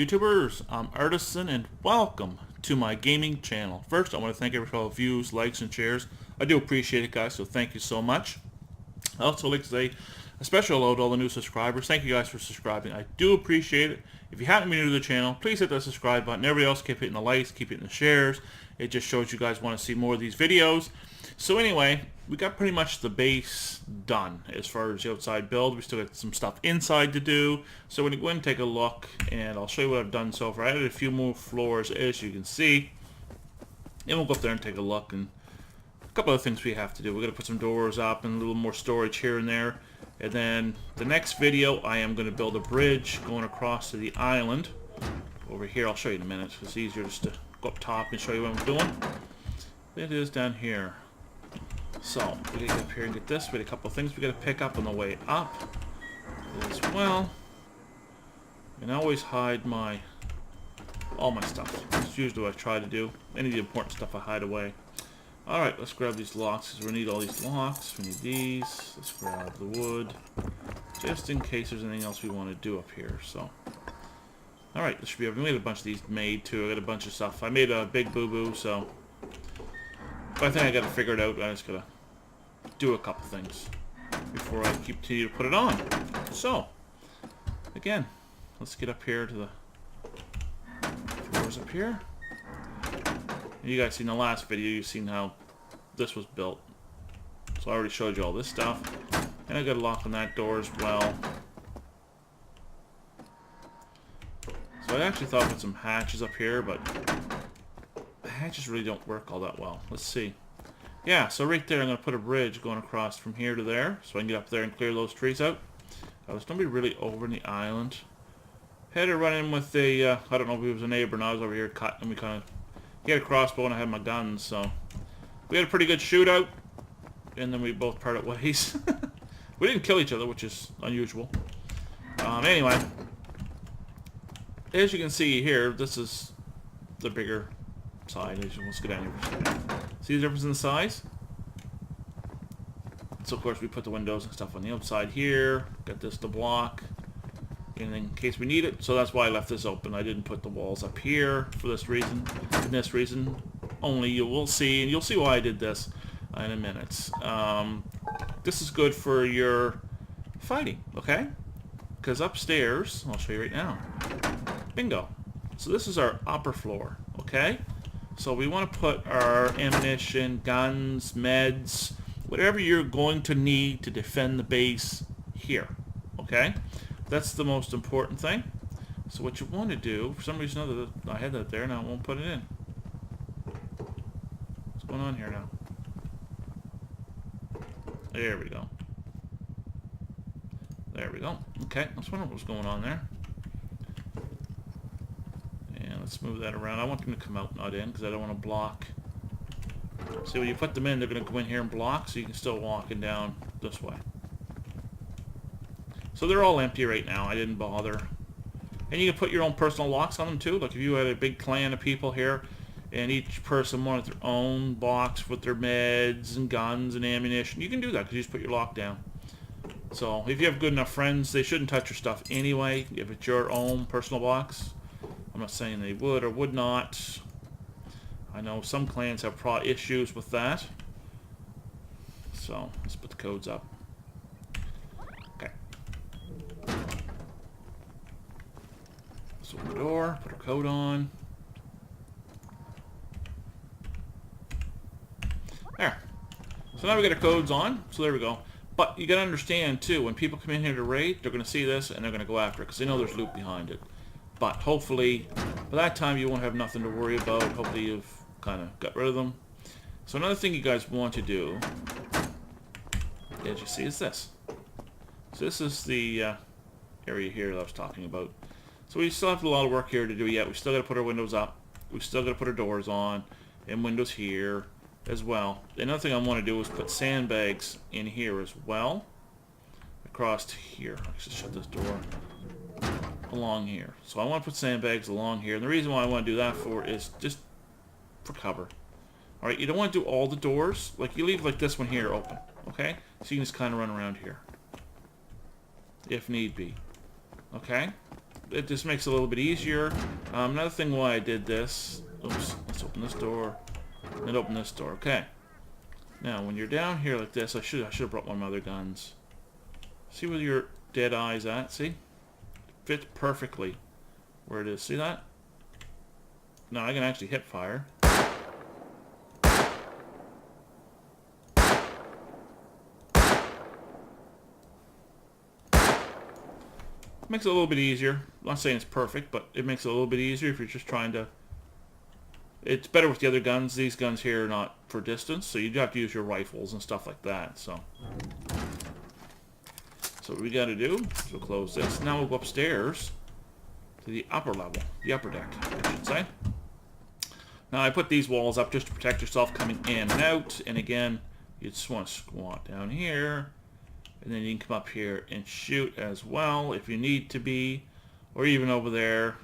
YouTubers, I'm Artisan and welcome to my gaming channel. First, I want to thank everyone for all the views, likes, and shares. I do appreciate it, guys, so thank you so much. I also like to say a special hello to all the new subscribers. Thank you guys for subscribing. I do appreciate it. If you haven't been new to the channel, please hit that subscribe button. Everybody else, keep hitting the likes, keep hitting the shares. It just shows you guys want to see more of these videos. So anyway, we got pretty much the base done as far as the outside build. We still got some stuff inside to do. So when you go in and take a look, and I'll show you what I've done so far. I added a few more floors, as you can see. And we'll go up there and take a look. And a couple of things we have to do. We're going to put some doors up and a little more storage here and there. And then the next video, I am going to build a bridge going across to the island. Over here, I'll show you in a minute. It's easier just to go up top and show you what I'm doing. It is down here. So, we gotta get up here and get this. We got a couple of things we gotta pick up on the way up as well. And I always hide all my stuff. That's usually what I try to do. Any of the important stuff I hide away. Alright, let's grab these locks, because we need all these locks. We need these. Let's grab the wood. Just in case there's anything else we want to do up here. So, alright, this should be everything. We had a bunch of these made too. I got a bunch of stuff. I made a big boo-boo, so. But I think I gotta figure it out. I just gotta do a couple things before I continue to put it on. So, again, let's get up here to the floors up here. You guys seen the last video, you've seen how this was built. So I already showed you all this stuff. And I got a lock on that door as well. So I actually thought with some hatches up here, but the hatches really don't work all that well. Let's see. Yeah, so right there I'm going to put a bridge going across from here to there, so I can get up there and clear those trees out. There's nobody really over in the island. Had to run in with a, I don't know if he was a neighbor, and I was over here cutting, and we kind of, he had a crossbow and I had my guns, so we had a pretty good shootout, and then we both parted ways. We didn't kill each other, which is unusual. Anyway, as you can see here, this is the bigger side. Let's go down here for a second. See the difference in the size? So of course we put the windows and stuff on the outside here. Got this to block in case we need it. So that's why I left this open. I didn't put the walls up here for this reason. And this reason only. You will see, and you'll see why I did this in a minute. This is good for your fighting, okay? Because upstairs, I'll show you right now. Bingo. So this is our upper floor, okay? So we want to put our ammunition, guns, meds, whatever you're going to need to defend the base here, okay? That's the most important thing. So what you want to do, for some reason I had that there, now I won't put it in. What's going on here now? There we go. There we go. Okay, I was wondering what was going on there. Let's move that around. I want them to come out, not in, because I don't want to block. See, when you put them in, they're going to go in here and block, so you can still walk in down this way. So they're all empty right now. I didn't bother. And you can put your own personal locks on them, too. Like if you had a big clan of people here, and each person wanted their own box with their meds and guns and ammunition, you can do that, because you just put your lock down. So if you have good enough friends, they shouldn't touch your stuff anyway, if it's your own personal box. I'm not saying they would or would not. I know some clans have issues with that. So, let's put the codes up. Okay. Let's open the door, put our code on. There. So now we got our codes on. So there we go. But you got to understand, too, when people come in here to raid, they're going to see this and they're going to go after it because they know there's loot behind it. But hopefully, by that time, you won't have nothing to worry about. Hopefully, you've kind of got rid of them. So another thing you guys want to do, as you see, is this. So this is the area here that I was talking about. So we still have a lot of work here to do yet. We still got to put our windows up. We still got to put our doors on. And windows here as well. Another thing I want to do is put sandbags in here as well. Across here. I should shut this door. Along here. So I want to put sandbags along here. And the reason why I want to do that for is just for cover. Alright, you don't want to do all the doors. Like, you leave like this one here open. Okay? So you can just kind of run around here. If need be. Okay? it just makes it a little bit easier. Another thing why I did this, oops, let's open this door, and open this door. Okay. Now, when you're down here like this, I should have brought one of my other guns. See where your dead eye's at? See? It fits perfectly where it is. See that? Now I can actually hip fire. Makes it a little bit easier. I'm not saying it's perfect, but it makes it a little bit easier if you're just trying to... It's better with the other guns. These guns here are not for distance, so you do have to use your rifles and stuff like that. So what we got to do is we'll close this. Now we'll go upstairs to the upper level, the upper deck, I should say. Now I put these walls up just to protect yourself coming in and out. And again, you just want to squat down here. And then you can come up here and shoot as well if you need to be. Or even over there.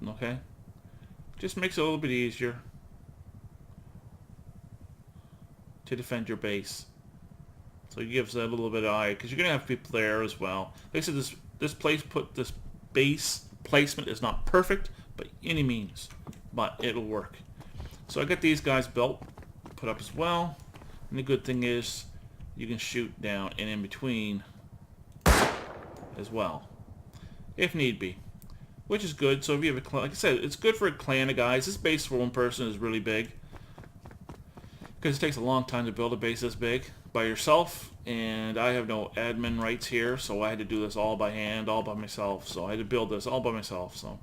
Okay? Just makes it a little bit easier to defend your base. So it gives that a little bit of eye, because you're going to have people there as well. Like I said, this base placement is not perfect by any means, but it'll work. So I got these guys built, put up as well. And the good thing is you can shoot down and in between as well, if need be, which is good. So if you have a, like I said, it's good for a clan of guys. This base for one person is really big, because it takes a long time to build a base this big by yourself, and I have no admin rights here, so I had to do this all by hand, all by myself. So I had to build this all by myself. So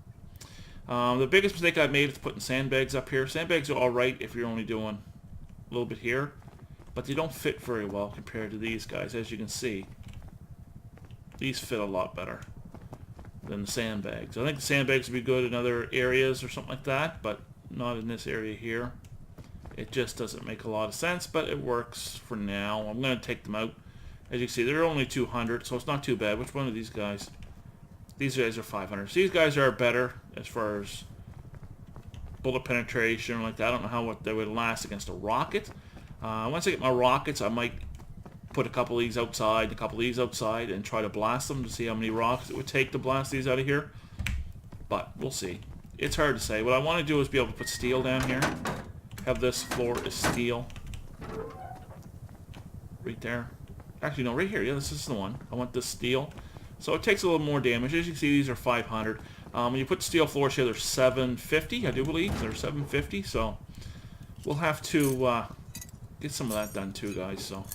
the biggest mistake I've made is putting sandbags up here. Sandbags are alright if you're only doing a little bit here, but they don't fit very well compared to these guys. As you can see, these fit a lot better than the sandbags. I think the sandbags would be good in other areas or something like that, but not in this area here. It just doesn't make a lot of sense, but it works for now. I'm going to take them out. As you can see, they're only 200, so it's not too bad. Which one of these guys? These guys are 500. So these guys are better as far as bullet penetration like that. I don't know how they would last against a rocket. Once I get my rockets, I might put a couple of these outside, a couple of these outside, and try to blast them to see how many rockets it would take to blast these out of here. But we'll see. It's hard to say. What I want to do is be able to put steel down here. Have this floor is steel. Right there. Actually, no, right here. Yeah, this is the one. I want this steel. So it takes a little more damage. As you can see, these are 500. When you put steel floors here, they're 750, I do believe. They're 750, so we'll have to get some of that done too, guys. So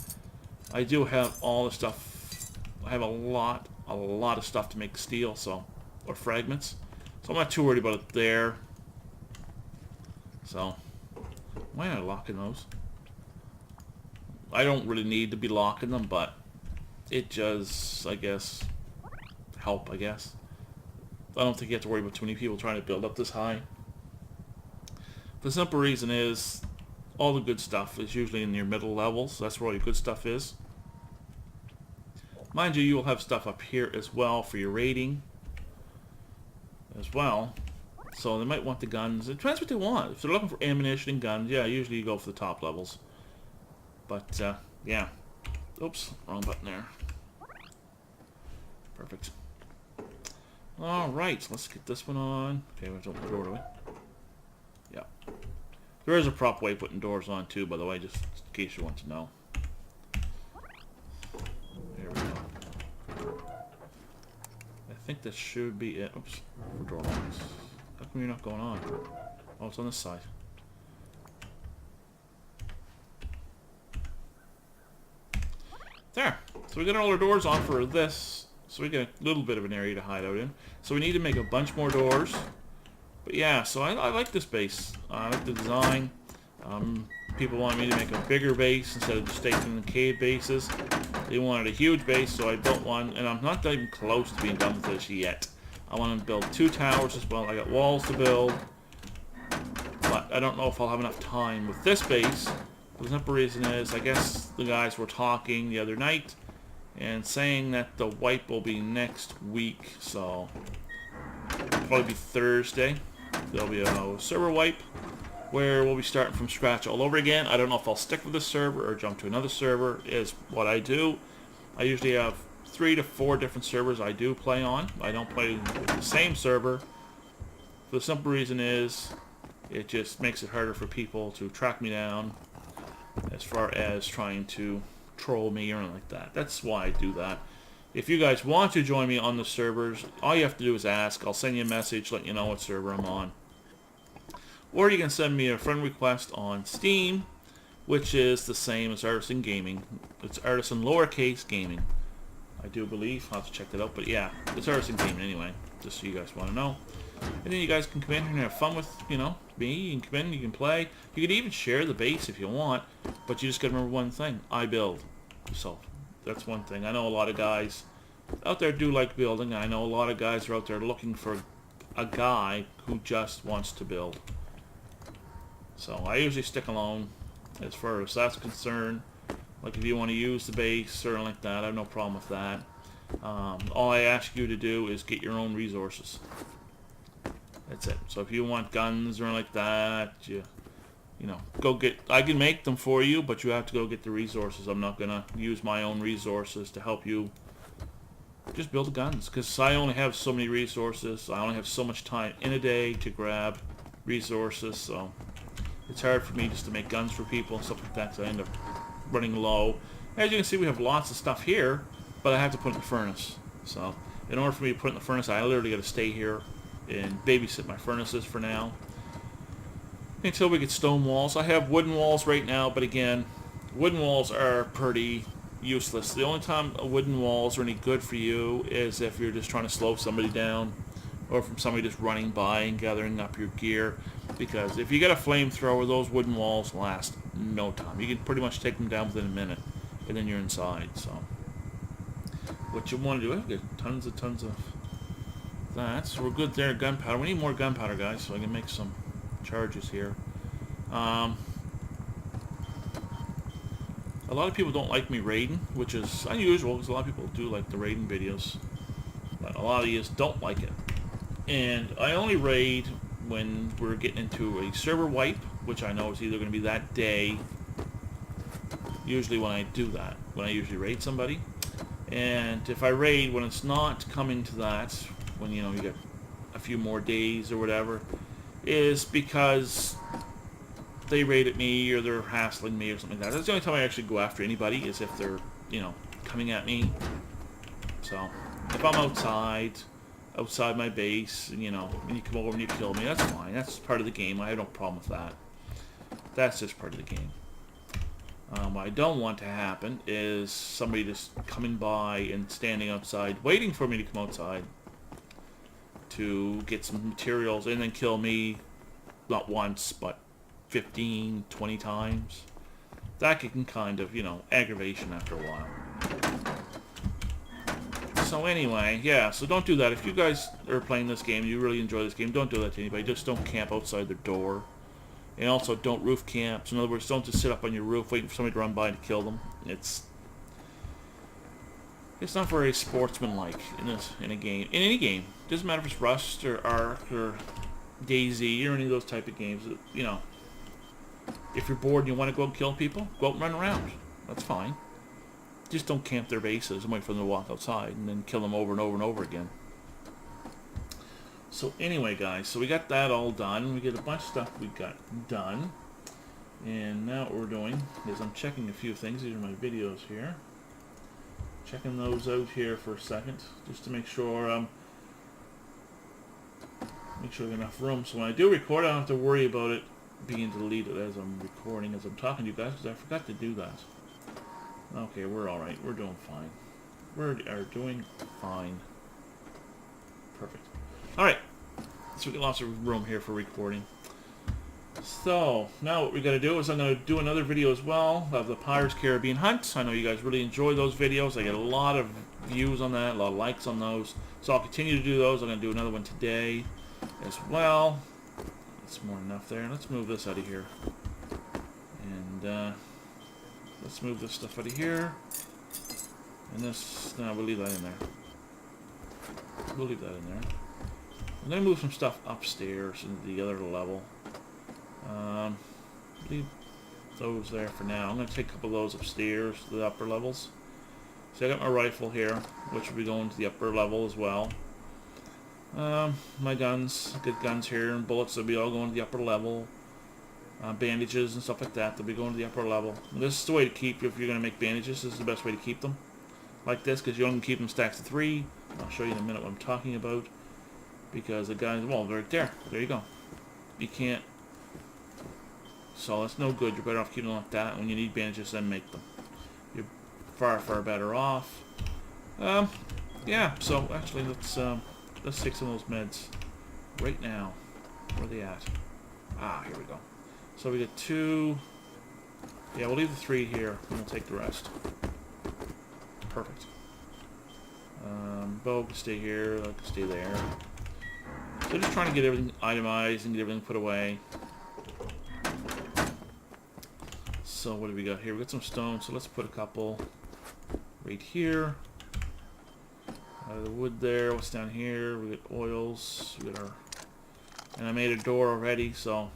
I do have all the stuff. I have a lot of stuff to make steel, so, or fragments. So I'm not too worried about it there. So why am I locking those? I don't really need to be locking them, but it does, I guess, help, I guess. I don't think you have to worry about too many people trying to build up this high. The simple reason is all the good stuff is usually in your middle levels. That's where all your good stuff is. Mind you, you will have stuff up here as well for your raiding as well. So they might want the guns. It depends what they want. If they're looking for ammunition and guns, yeah, usually you go for the top levels. But, yeah. Oops, wrong button there. Perfect. Alright, let's get this one on. Okay, let's open the door, do we? Yeah. There is a proper way of putting doors on too, by the way, just in case you want to know. There we go. I think this should be it. Oops, for door locks. How come you're not going on? Oh, it's on this side. There. So we got all our doors on for this. So we got a little bit of an area to hide out in. So we need to make a bunch more doors. But yeah, so I like this base. I like the design. People wanted me to make a bigger base instead of just staying in the cave bases. They wanted a huge base, so I built one. And I'm not even close to being done with this yet. I want to build 2 towers as well. I got walls to build. But I don't know if I'll have enough time with this base. The simple reason is, I guess the guys were talking the other night and saying that the wipe will be next week, so it'll probably be Thursday. There'll be a server wipe where we'll be starting from scratch all over again. I don't know if I'll stick with this server or jump to another server, is what I do. I usually have 3 to 4 different servers I do play on. I don't play with the same server. For the simple reason is, it just makes it harder for people to track me down as far as trying to troll me or anything like that. That's why I do that. If you guys want to join me on the servers, all you have to do is ask. I'll send you a message, let you know what server I'm on. Or you can send me a friend request on Steam, which is the same as Artisan Gaming. It's Artisan lowercase gaming, I do believe. I'll have to check that out, but yeah, it's Artisan Gaming anyway, just so you guys want to know. And then you guys can come in here and have fun with, you know, me. You can come in, you can play. You can even share the base if you want, but you just gotta remember one thing: I build. So that's one thing. I know a lot of guys out there do like building. I know a lot of guys are out there looking for a guy who just wants to build. So I usually stick alone as far as that's concerned. Like if you want to use the base or like that, I have no problem with that. All I ask you to do is get your own resources. That's it. So if you want guns or like that, you know, go get. I can make them for you, but you have to go get the resources. I'm not gonna use my own resources to help you just build the guns, because I only have so many resources. I only have so much time in a day to grab resources, so it's hard for me just to make guns for people and stuff like that, so I end up running low. As you can see, we have lots of stuff here, but I have to put it in the furnace. So in order for me to put it in the furnace, I literally got to stay here and babysit my furnaces for now until we get stone walls. I have wooden walls right now, but again, wooden walls are pretty useless. The only time wooden walls are any good for you is if you're just trying to slow somebody down, or from somebody just running by and gathering up your gear. Because if you get a flamethrower, those wooden walls last no time. You can pretty much take them down within a minute, and then you're inside. So what you want to do, I've got tons of that. So we're good there. Gunpowder. We need more gunpowder, guys, so I can make some charges here. A lot of people don't like me raiding, which is unusual because a lot of people do like the raiding videos, but a lot of you don't like it. And I only raid when we're getting into a server wipe, which I know is either going to be that day, usually when I do that, when I usually raid somebody. And if I raid when it's not coming to that, when, you know, you get a few more days or whatever, is because they raided me or they're hassling me or something like that. That's the only time I actually go after anybody, is if they're, you know, coming at me. So if I'm outside my base, and, you know, and you come over and you kill me, that's fine. That's part of the game. I have no problem with that. That's just part of the game. What I don't want to happen is somebody just coming by and standing outside, waiting for me to come outside to get some materials and then kill me, not once, but 15, 20 times. That can kind of, you know, aggravation after a while. So anyway, yeah, so don't do that. If you guys are playing this game, you really enjoy this game, don't do that to anybody. Just don't camp outside their door. And also, don't roof camp. So in other words, don't just sit up on your roof waiting for somebody to run by and kill them. It's not very sportsmanlike in a game. In any game. It doesn't matter if it's Rust or Ark or DayZ or any of those type of games. You know, if you're bored and you want to go and kill people, go out and run around. That's fine. Just don't camp their bases and wait for them to walk outside and then kill them over and over and over again. So anyway, guys, so we got that all done. We get a bunch of stuff we got done. And now what we're doing is I'm checking a few things. These are my videos here. Checking those out here for a second, just to make sure we have enough room. So when I do record, I don't have to worry about it being deleted as I'm recording, as I'm talking to you guys, because I forgot to do that. Okay, we're alright. We're doing fine. We are doing fine. Perfect. Alright. So we got lots of room here for recording. So, now what we're going to do is I'm going to do another video as well of the Pirates Caribbean Hunt. I know you guys really enjoy those videos. I get a lot of views on that, a lot of likes on those. So I'll continue to do those. I'm going to do another one today as well. That's more than enough there. Let's move this out of here. And, let's move this stuff out of here. And this, no, we'll leave that in there. We'll leave that in there. I'm going to move some stuff upstairs into the other level. Leave those there for now. I'm going to take a couple of those upstairs to the upper levels. So I got my rifle here, which will be going to the upper level as well. My guns, good guns here, and bullets will be all going to the upper level. Bandages and stuff like that, they'll be going to the upper level. And this is the way to keep, if you're going to make bandages, this is the best way to keep them. Like this, because you only keep them stacks of 3. I'll show you in a minute what I'm talking about. Because the guys, well, right there. There you go. You can't. So that's no good. You're better off keeping them like that. When you need bandages, then make them. You're far, far better off. Yeah, so actually, let's take some of those meds right now. Where are they at? Ah, here we go. So we get 2. Yeah, we'll leave the 3 here, and we'll take the rest. Perfect. Bow can stay here, that can stay there. So just trying to get everything itemized and get everything put away. So what do we got here? We got some stone, so let's put a couple right here. The wood there, what's down here? We got oils, we got our... And I made a door already, so...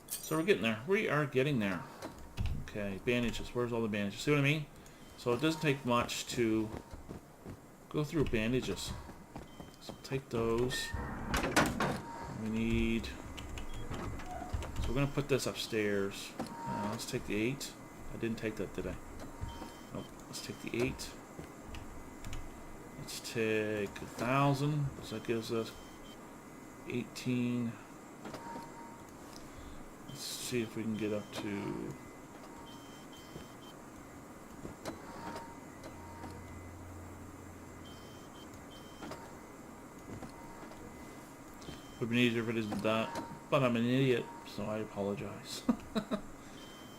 So we're getting there. We are getting there. Okay, bandages. Where's all the bandages? See what I mean? So it doesn't take much to go through bandages. So take those. We need... So we're going to put this upstairs. Let's take the 8. I didn't take that, did I? Nope. Let's take the 8. Let's take 1,000. So that gives us 18... Let's see if we can get up to... Would have been easier if it isn't that, but I'm an idiot, so I apologize.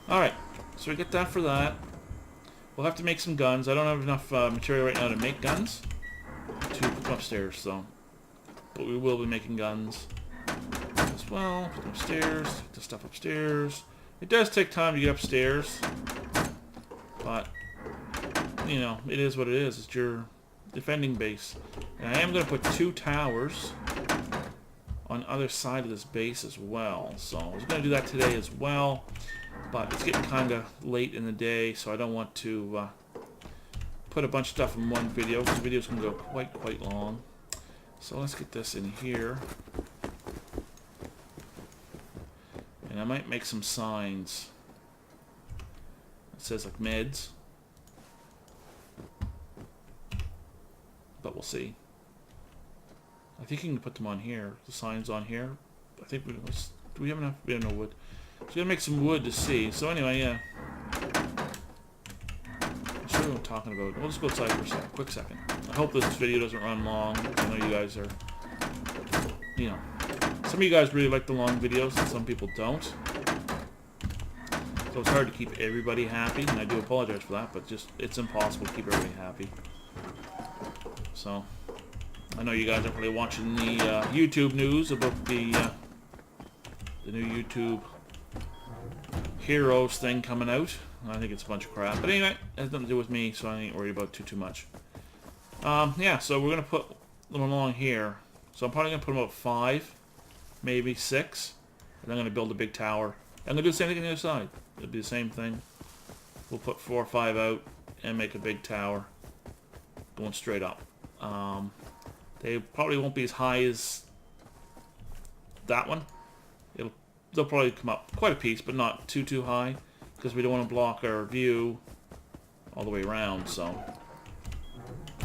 Alright, so we get that for that. We'll have to make some guns. I don't have enough material right now to make guns to put them upstairs, so... But we will be making guns as well. Put them upstairs, take the stuff upstairs. It does take time to get upstairs, but, you know, it is what it is. It's your defending base. And I am going to put 2 towers on the other side of this base as well. So I was going to do that today as well, but it's getting kind of late in the day, so I don't want to put a bunch of stuff in one video, because the videos can go quite long. So let's get this in here. And I might make some signs. It says like meds. But we'll see. I think you can put them on here. The signs on here. I think do we have enough? We have no wood. So we gotta make some wood to see. So anyway, yeah. I'll show you what I'm talking about. We'll just go outside for a quick second. I hope this video doesn't run long. I know you guys are, you know, some of you guys really like the long videos and some people don't. So it's hard to keep everybody happy, and I do apologize for that, but just it's impossible to keep everybody happy. So I know you guys aren't really watching the YouTube news about the new YouTube Heroes thing coming out. I think it's a bunch of crap. But anyway, it has nothing to do with me, so I ain't worried about too much. Yeah, so we're going to put them along here. So I'm probably going to put them about 5, maybe 6. And I'm going to build a big tower. I'm going to do the same thing on the other side. It'll be the same thing. We'll put 4 or 5 out and make a big tower going straight up. They probably won't be as high as that one. They'll probably come up quite a piece, but not too high, because we don't want to block our view all the way around. So,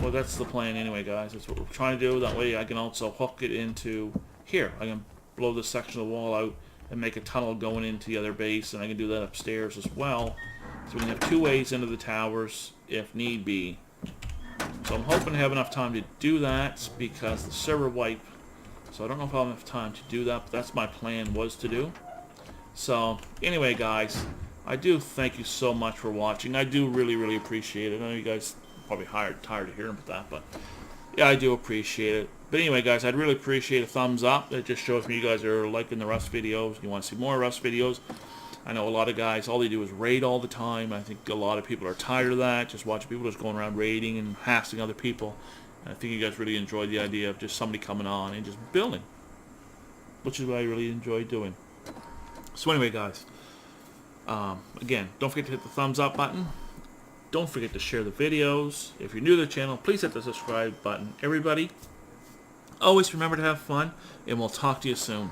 well, that's the plan anyway, guys. That's what we're trying to do. That way I can also hook it into here. I can blow this section of the wall out and make a tunnel going into the other base, and I can do that upstairs as well. So we can have 2 ways into the towers if need be. So I'm hoping to have enough time to do that, because the server wipe. So I don't know if I'll have enough time to do that, but that's my plan was to do. So anyway, guys, I do thank you so much for watching. I do really appreciate it. I know you guys are probably tired of hearing about that, but yeah, I do appreciate it. But anyway, guys, I'd really appreciate a thumbs up. That just shows me you guys are liking the Rust videos. You want to see more Rust videos. I know a lot of guys, all they do is raid all the time. I think a lot of people are tired of that, just watching people just going around raiding and harassing other people. And I think you guys really enjoyed the idea of just somebody coming on and just building, which is what I really enjoy doing. So anyway, guys, Again, don't forget to hit the thumbs up button. Don't forget to share the videos. If you're new to the channel, please hit the subscribe button. Everybody, always remember to have fun, and we'll talk to you soon.